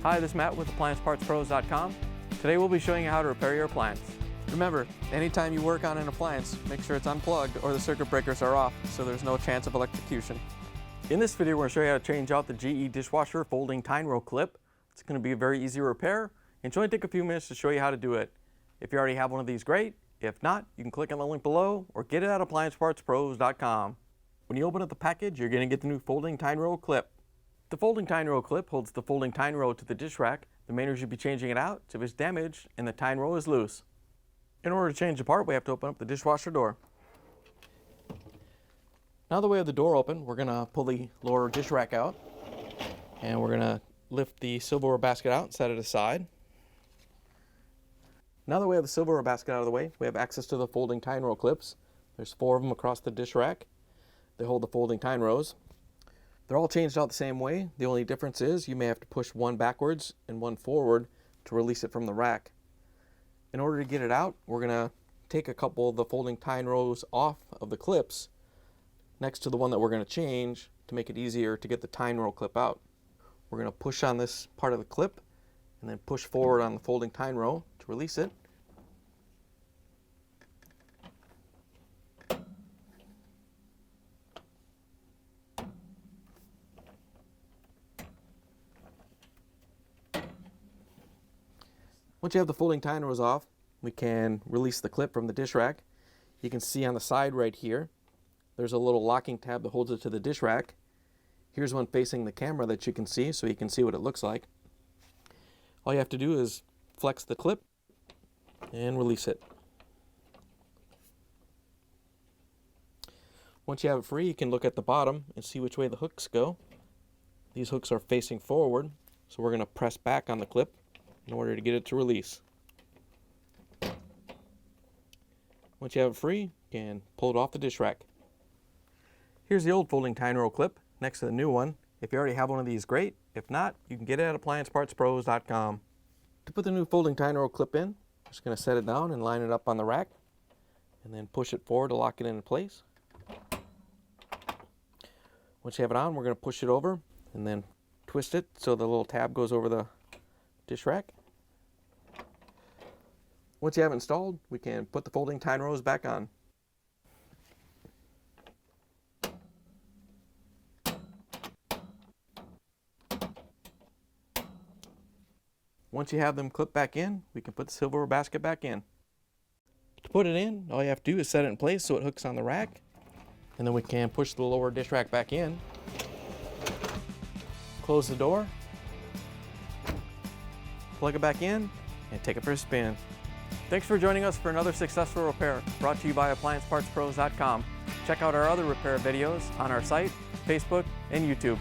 Hi, this is Matt with AppliancePartsPros.com. Today we'll be showing you how to repair your appliance. Remember, anytime you work on an appliance, make sure it's unplugged or the circuit breakers are off so there's no chance of electrocution. In this video, we're going to show you how to change out the GE dishwasher folding Tine roll clip. It's going to be a very easy repair, and it's only take a few minutes to show you how to do it. If you already have one of these, great. If not, you can click on the link below or get it at AppliancePartsPros.com. When you open up the package, you're going to get the new folding Tine roll clip. The folding Tine roll clip holds the folding Tine roll to the dish rack. The main reason you'll be changing it out is if it's damaged and the Tine roll is loose. In order to change the part, we have to open up the dishwasher door. Now that we have the door open, we're going to pull the lower dish rack out, and we're going to lift the silverware basket out and set it aside. Now that we have the silverware basket out of the way, we have access to the folding Tine roll clips. There's 4 of them across the dish rack. They hold the folding Tine rows. They're all changed out the same way. The only difference is you may have to push one backwards and one forward to release it from the rack. In order to get it out, we're going to take a couple of the folding Tine rows off of the clips next to the one that we're going to change to make it easier to get the Tine roll clip out. We're going to push on this part of the clip and then push forward on the folding Tine row to release it. Once you have the folding Tine rows off, we can release the clip from the dish rack. You can see on the side right here, there's a little locking tab that holds it to the dish rack. Here's one facing the camera that you can see, so you can see what it looks like. All you have to do is flex the clip and release it. Once you have it free, you can look at the bottom and see which way the hooks go. These hooks are facing forward, so we're going to press back on the clip in order to get it to release. Once you have it free, you can pull it off the dish rack. Here's the old folding Tine roll clip next to the new one. If you already have one of these, great. If not, you can get it at AppliancePartsPros.com. To put the new folding Tine roll clip in, I'm just going to set it down and line it up on the rack, and then push it forward to lock it into place. Once you have it on, we're going to push it over and then twist it so the little tab goes over the dish rack. Once you have it installed, we can put the folding Tine rows back on. Once you have them clipped back in, we can put the silverware basket back in. To put it in, all you have to do is set it in place so it hooks on the rack, and then we can push the lower dish rack back in. Close the door, plug it back in, and take it for a spin. Thanks for joining us for another successful repair brought to you by AppliancePartsPros.com. Check out our other repair videos on our site, Facebook, and YouTube.